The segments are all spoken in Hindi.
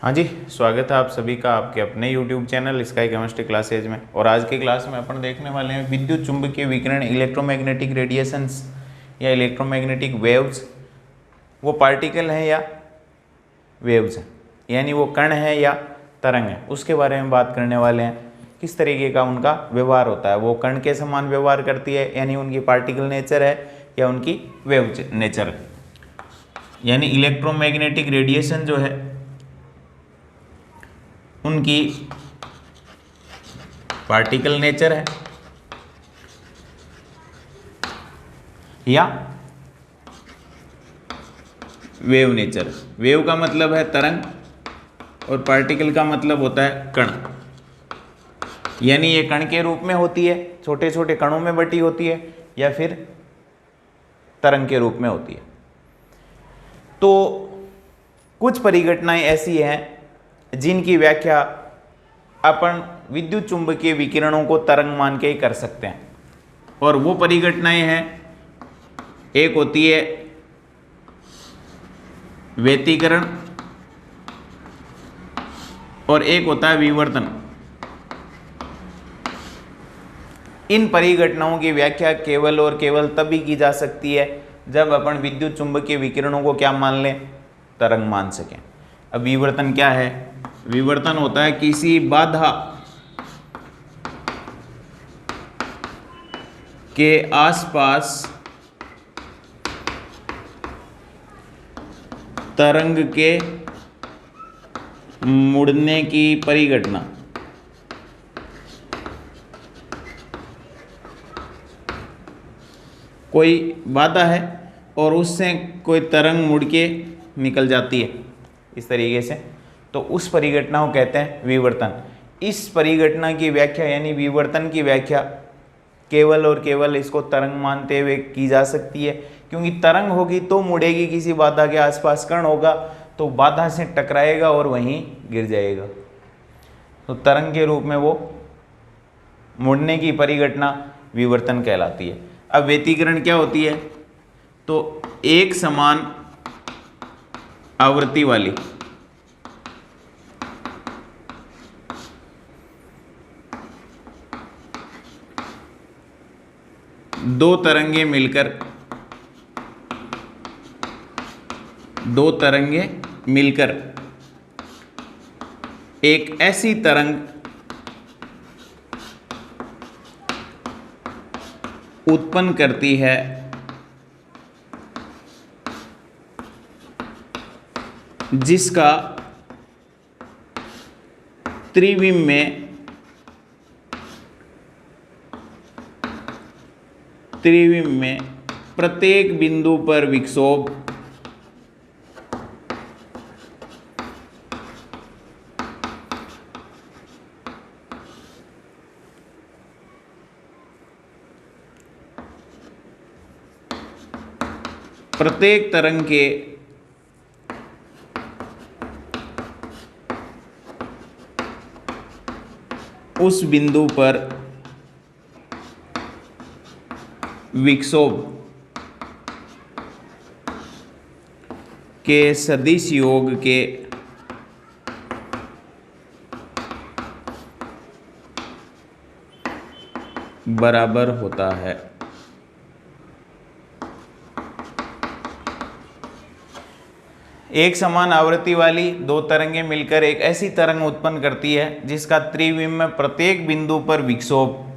हाँ जी, स्वागत है आप सभी का आपके अपने YouTube channel sky chemistry classes में। और आज की क्लास में अपन देखने वाले हैं विद्युत चुंबकीय विकिरण, इलेक्ट्रोमैग्नेटिक रेडिएशंस या इलेक्ट्रोमैग्नेटिक वेव्स। वो पार्टिकल हैं या वेव्स हैं, यानी वो कण है या तरंग है, उसके बारे में बात करने वाले हैं। किस तरीके का उनका व्यवहार होता है, वो कण के समान व्यवहार करती है, यानी उनकी पार्टिकल नेचर है, या उनकी वेव नेचर है। यानी इलेक्ट्रोमैग्नेटिक रेडिएशन जो है उनकी पार्टिकल नेचर है या वेव नेचर। वेव का मतलब है तरंग और पार्टिकल का मतलब होता है कण, यानी ये कण के रूप में होती है, छोटे छोटे कणों में बटी होती है, या फिर तरंग के रूप में होती है। तो कुछ परिघटनाएं ऐसी हैं जिनकी व्याख्या अपन विद्युत चुंबकीय विकिरणों को तरंग मान के ही कर सकते हैं। और वो परिघटनाएं हैं, एक होती है व्यतिकरण और एक होता है विवर्तन। इन परिघटनाओं की व्याख्या केवल और केवल तभी की जा सकती है जब अपन विद्युत चुंबकीय विकिरणों को क्या मान लें, तरंग मान सकें। अब विवर्तन क्या है? विवर्तन होता है किसी बाधा के आसपास तरंग के मुड़ने की परिघटना। कोई बाधा है और उससे कोई तरंग मुड़ के निकल जाती है इस तरीके से, तो उस परिघटना को कहते हैं विवर्तन। इस परिघटना की व्याख्या यानी विवर्तन की व्याख्या केवल और केवल इसको तरंग मानते हुए की जा सकती है, क्योंकि तरंग होगी तो मुड़ेगी, किसी बाधा के आसपास कण होगा तो बाधा से टकराएगा और वहीं गिर जाएगा, तो तरंग के रूप में वो मुड़ने की परिघटना विवर्तन कहलाती है। अब व्यतिकरण क्या होती है? तो एक समान आवृत्ति वाली दो तरंगे मिलकर एक ऐसी तरंग उत्पन्न करती है जिसका त्रिविम में प्रत्येक बिंदु पर विक्षोभ प्रत्येक तरंग के उस बिंदु पर विक्षोभ के सदिश योग के बराबर होता है। एक समान आवृत्ति वाली दो तरंगें मिलकर एक ऐसी तरंग उत्पन्न करती है जिसका त्रिविम में प्रत्येक बिंदु पर विक्षोभ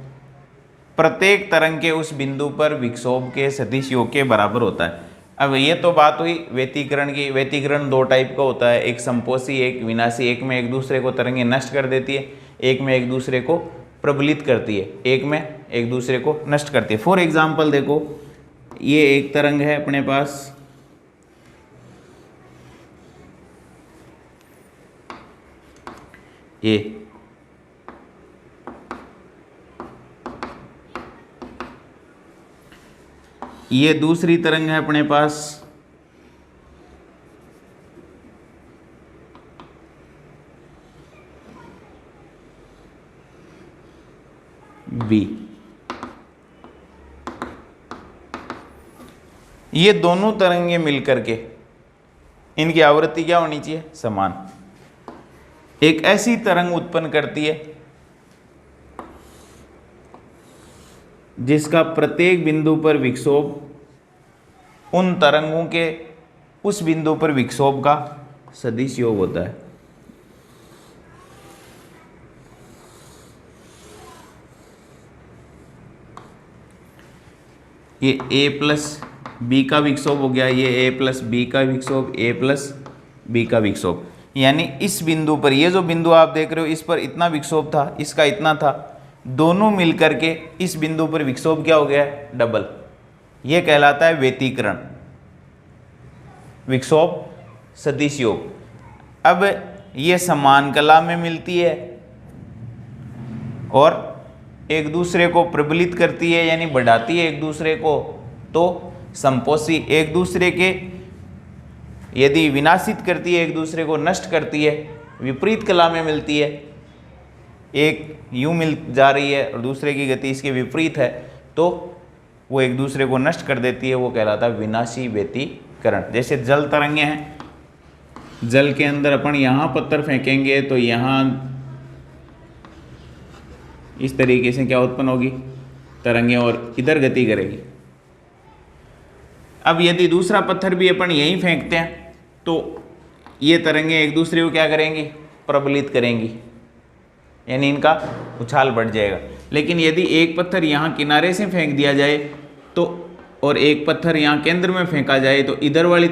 प्रत्येक तरंग के उस बिंदु पर विक्षोभ के सदिश योग के बराबर होता है। अब ये तो बात हुई व्यतिकरण की। व्यतिकरण दो टाइप का होता है, एक संपोषी एक विनाशी। एक में एक दूसरे को तरंगें नष्ट कर देती है, एक में एक दूसरे को प्रबलित करती है, एक में एक दूसरे को नष्ट करती है। फॉर एग्जाम्पल देखो, ये एक तरंग है अपने पास, ये दूसरी तरंग है अपने पास बी। ये दोनों तरंगे मिलकर के इनकी आवृत्ति क्या होनी चाहिए? समान। एक ऐसी तरंग उत्पन्न करती है जिसका प्रत्येक बिंदु पर विक्षोभ उन तरंगों के उस बिंदु पर विक्षोभ का सदिश योग होता है। ये a प्लस बी का विक्षोभ हो गया, ये a प्लस बी का विक्षोभ, a प्लस बी का विक्षोभ, यानी इस बिंदु पर, ये जो बिंदु आप देख रहे हो इस पर इतना विक्षोभ था, इसका इतना था, दोनों मिलकर के इस बिंदु पर विक्षोभ क्या हो गया है, डबल। ये कहलाता है व्यतिकरण, विक्षोभ सदिश योग। अब ये समान कला में मिलती है और एक दूसरे को प्रबलित करती है यानी बढ़ाती है एक दूसरे को, तो संपोषी एक दूसरे के यदि विनाशित करती है, एक दूसरे को नष्ट करती है, विपरीत कला में मिलती है, एक यूं मिल जा रही है और दूसरे की गति इसके विपरीत है, तो वो एक दूसरे को नष्ट कर देती है, वो कहलाता है विनाशी व्यतिकरण। जैसे जल तरंगे हैं, जल के अंदर अपन यहाँ पत्थर फेंकेंगे तो यहाँ इस तरीके से क्या उत्पन्न होगी, तरंगे, और इधर गति करेगी। अब यदि दूसरा पत्थर भी अपन यहीं फेंकते हैं तो ये तरंगे एक दूसरे को क्या करेंगी, प्रबलित करेंगी, यानी इनका उछाल बढ़ जाएगा। लेकिन यदि एक पत्थर यहाँ किनारे से फेंक दिया जाए तो, और एक पत्थर यहाँ केंद्र में फेंका जाए, तो इधर वाली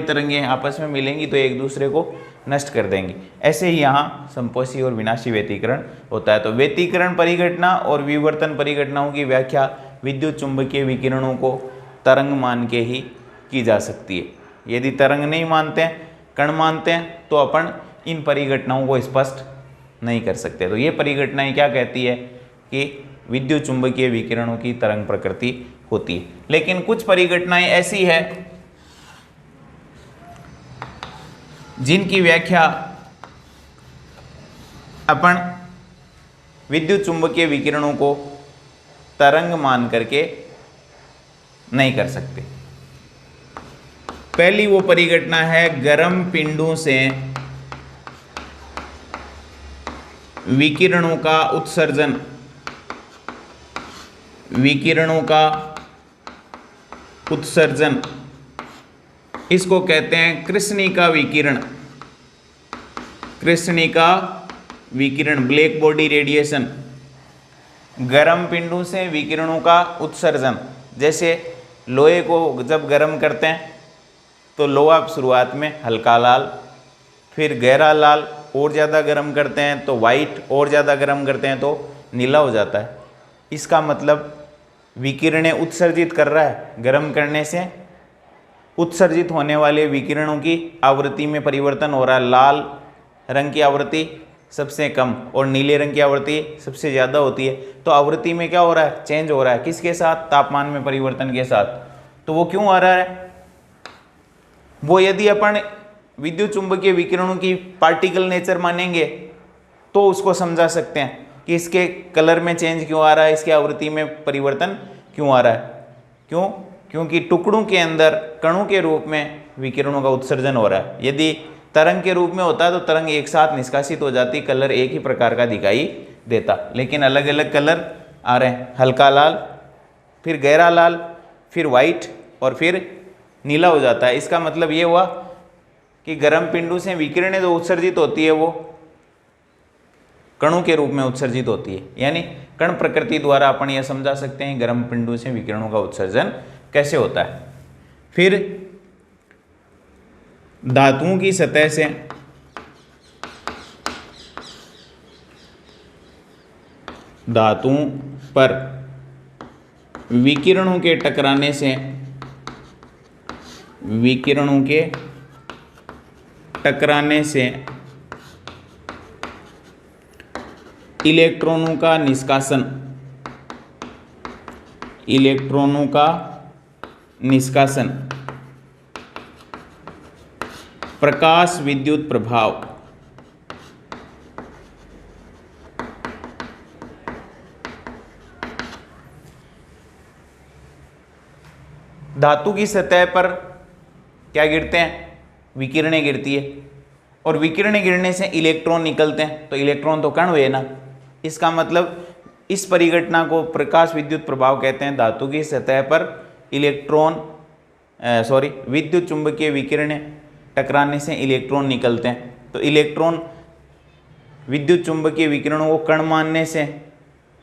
तरंगे आपस में मिलेंगी तो एक दूसरे को नष्ट कर देंगी। ऐसे ही यहाँ संपोषी और विनाशी व्यतिकरण होता है। तो व्यतिकरण परिघटना और विवर्तन परिघटनाओं की व्याख्या विद्युत चुंबकीय विकिरणों को तरंग मान के ही की जा सकती है। यदि तरंग नहीं मानते हैं, कण मानते हैं, तो अपन इन परिघटनाओं को स्पष्ट नहीं कर सकते। तो ये परिघटनाएं क्या कहती है कि विद्युत चुंबकीय विकिरणों की तरंग प्रकृति होती है। लेकिन कुछ परिघटनाएं ऐसी है जिनकी व्याख्या अपन विद्युत चुंबकीय विकिरणों को तरंग मान करके नहीं कर सकते। पहली वो परिघटना है गर्म पिंडों से विकिरणों का उत्सर्जन, विकिरणों का उत्सर्जन, इसको कहते हैं कृष्णिका विकिरण। कृष्णिका विकिरण, ब्लैक बॉडी रेडिएशन। गर्म पिंडों से विकिरणों का उत्सर्जन, जैसे लोहे को जब गर्म करते हैं तो लोहा शुरुआत में हल्का लाल, फिर गहरा लाल, और ज़्यादा गर्म करते हैं तो वाइट, और ज़्यादा गर्म करते हैं तो नीला हो जाता है। इसका मतलब विकिरणें उत्सर्जित कर रहा है, गर्म करने से उत्सर्जित होने वाले विकिरणों की आवृत्ति में परिवर्तन हो रहा है। लाल रंग की आवृत्ति सबसे कम और नीले रंग की आवृत्ति सबसे ज़्यादा होती है। तो आवृत्ति में क्या हो रहा है, चेंज हो रहा है। किसके साथ, तापमान में परिवर्तन के साथ। तो वो क्यों आ रहा है, वो यदि अपन विद्युत चुंबकीय विकिरणों की पार्टिकल नेचर मानेंगे तो उसको समझा सकते हैं कि इसके कलर में चेंज क्यों आ रहा है, इसकी आवृत्ति में परिवर्तन क्यों आ रहा है। क्यों, क्योंकि टुकड़ों के अंदर कणों के रूप में विकिरणों का उत्सर्जन हो रहा है। यदि तरंग के रूप में होता है तो तरंग एक साथ निष्कासित हो जाती, कलर एक ही प्रकार का दिखाई देता। लेकिन अलग अलग कलर आ रहे हैं, हल्का लाल, फिर गहरा लाल, फिर वाइट और फिर नीला हो जाता है। इसका मतलब ये हुआ कि गर्म पिंडों से विकिरणें जो उत्सर्जित होती है वो कणों के रूप में उत्सर्जित होती है। यानी कण प्रकृति द्वारा अपन यह समझा सकते हैं गर्म पिंडों से विकिरणों का उत्सर्जन कैसे होता है। फिर धातुओं की सतह से धातुओं पर विकिरणों के टकराने से, विकिरणों के टकराने से इलेक्ट्रॉनों का निष्कासन, इलेक्ट्रॉनों का निष्कासन, प्रकाश विद्युत प्रभाव, धातु की सतह पर क्या गिरते हैं, विकिरणें गिरती है। और विकिरण गिरने से इलेक्ट्रॉन निकलते हैं, तो इलेक्ट्रॉन तो कण हुए ना। इसका मतलब इस परिघटना को प्रकाश विद्युत प्रभाव कहते हैं। धातु की सतह पर विद्युत चुंबकीय विकिरण टकराने से इलेक्ट्रॉन निकलते हैं, तो इलेक्ट्रॉन विद्युत चुंबकीय विकिरणों को कण मानने से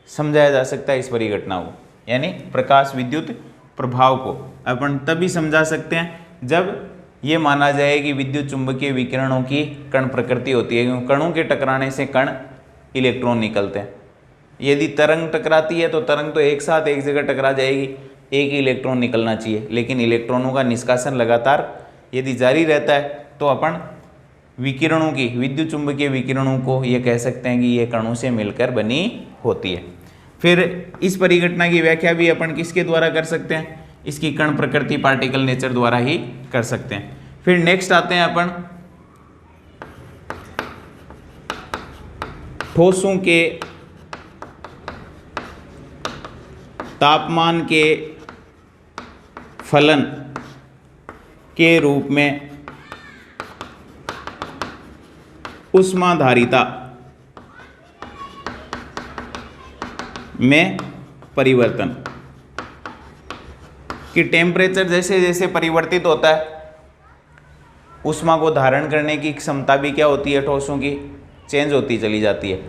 समझाया जा सकता है इस परिघटना को, यानी प्रकाश विद्युत प्रभाव को अपन तभी समझा सकते हैं जब ये माना जाए कि विद्युत चुंबकीय विकिरणों की कण प्रकृति होती है, क्योंकि कणों के टकराने से कण इलेक्ट्रॉन निकलते हैं। यदि तरंग टकराती है तो तरंग तो एक साथ एक जगह टकरा जाएगी, एक ही इलेक्ट्रॉन निकलना चाहिए, लेकिन इलेक्ट्रॉनों का निष्कासन लगातार यदि जारी रहता है तो अपन विकिरणों की विद्युत चुंबकीय विकिरणों को ये कह सकते हैं कि ये कणों से मिलकर बनी होती है। फिर इस परिघटना की व्याख्या भी अपन किसके द्वारा कर सकते हैं, इसकी कण प्रकृति पार्टिकल नेचर द्वारा ही कर सकते हैं। फिर नेक्स्ट आते हैं अपन ठोसों के तापमान के फलन के रूप में ऊष्माधारिता में परिवर्तन कि टेम्परेचर जैसे जैसे परिवर्तित होता है, ऊष्मा को धारण करने की क्षमता भी क्या होती है, ठोसों की चेंज होती चली जाती है।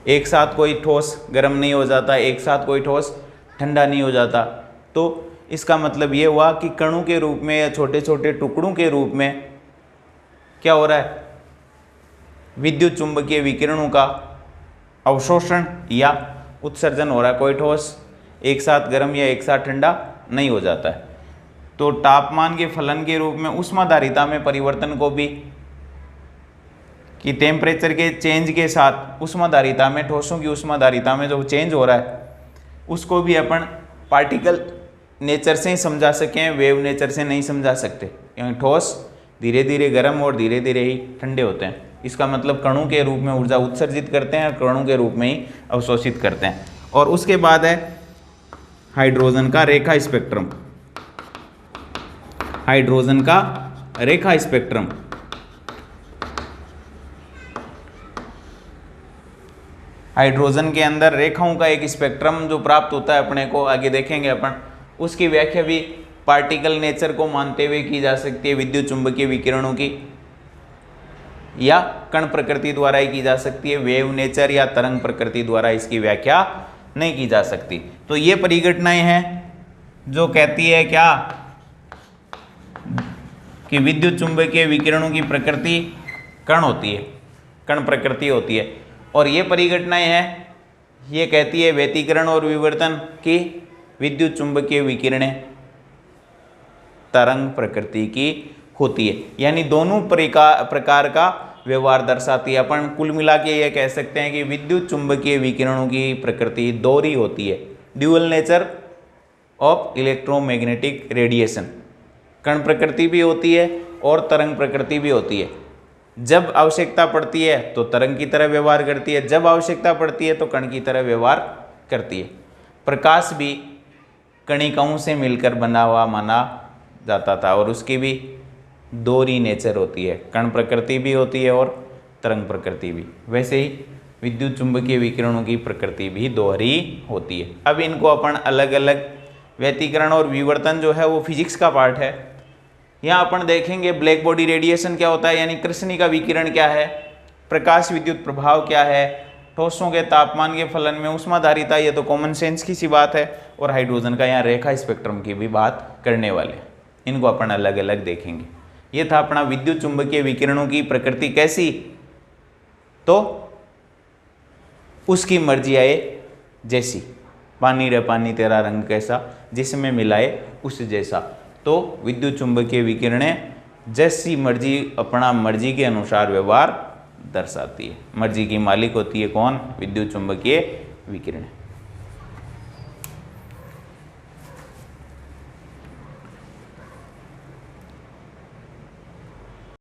एक साथ कोई ठोस गर्म नहीं हो जाता, एक साथ कोई ठोस ठंडा नहीं हो जाता। तो इसका मतलब ये हुआ कि कणों के रूप में या छोटे छोटे टुकड़ों के रूप में क्या हो रहा है, विद्युत चुंबकीय विकिरणों का अवशोषण या उत्सर्जन हो रहा है। कोई ठोस एक साथ गर्म या एक साथ ठंडा नहीं हो जाता है। तो तापमान के फलन के रूप में ऊष्माधारिता में परिवर्तन को भी कि टेम्परेचर के चेंज के साथ ऊष्माधारिता में, ठोसों की ऊष्माधारिता में जो चेंज हो रहा है उसको भी अपन पार्टिकल नेचर से ही समझा सकें, वेव नेचर से नहीं समझा सकते, क्योंकि ठोस धीरे धीरे गर्म और धीरे धीरे ही ठंडे होते हैं। इसका मतलब कणों के रूप में ऊर्जा उत्सर्जित करते हैं और कणों के रूप में ही अवशोषित करते हैं। और उसके बाद है हाइड्रोजन का रेखा स्पेक्ट्रम। हाइड्रोजन का रेखा स्पेक्ट्रम हाइड्रोजन के अंदर रेखाओं का एक स्पेक्ट्रम जो प्राप्त होता है अपने को, आगे देखेंगे अपन। उसकी व्याख्या भी पार्टिकल नेचर को मानते हुए की जा सकती है, विद्युत चुंबकीय विकिरणों की, या कण प्रकृति द्वारा ही की जा सकती है। वेव नेचर या तरंग प्रकृति द्वारा इसकी व्याख्या नहीं की जा सकती। तो ये परिघटनाएं हैं जो कहती है क्या कि विद्युत चुंबकीय विकिरणों की प्रकृति कण होती है, कण प्रकृति होती है। और ये परिघटनाएं हैं, ये कहती है व्यतिकरण और विवर्तन की विद्युत चुंबकीय विकिरणें तरंग प्रकृति की होती है, यानी दोनों प्रकार का व्यवहार दर्शाती है। अपन कुल मिला के ये कह सकते हैं कि विद्युत चुंबकीय विकिरणों की प्रकृति दोहरी होती है, dual nature of electromagnetic radiation. कण प्रकृति भी होती है और तरंग प्रकृति भी होती है। जब आवश्यकता पड़ती है तो तरंग की तरह व्यवहार करती है, जब आवश्यकता पड़ती है तो कण की तरह व्यवहार करती है। प्रकाश भी कणिकाओं से मिलकर बना हुआ माना जाता था और उसकी भी दोहरी नेचर होती है, कण प्रकृति भी होती है और तरंग प्रकृति भी। वैसे ही विद्युत चुंबकीय विकिरणों की प्रकृति भी दोहरी होती है। अब इनको अपन अलग अलग, व्यतिकरण और विवर्तन जो है वो फिजिक्स का पार्ट है। यहाँ अपन देखेंगे ब्लैक बॉडी रेडिएशन क्या होता है, यानी कृष्णिका विकिरण क्या है, प्रकाश विद्युत प्रभाव क्या है, ठोसों के तापमान के फलन में ऊष्माधारिता, ये तो कॉमन सेंस की सी बात है। और हाइड्रोजन का यहाँ रेखा स्पेक्ट्रम की भी बात करने वाले, इनको अपन अलग अलग देखेंगे। ये था अपना विद्युत चुंबकीय विकिरणों की प्रकृति कैसी, तो उसकी मर्जी आए जैसी, पानी रे पानी तेरा रंग कैसा, जिसमें मिलाए उस जैसा। तो विद्युत चुंबकीय विकिरणें जैसी मर्जी, अपना मर्जी के अनुसार व्यवहार दर्शाती है। मर्जी की मालिक होती है कौन, विद्युत चुंबकीय विकिरण।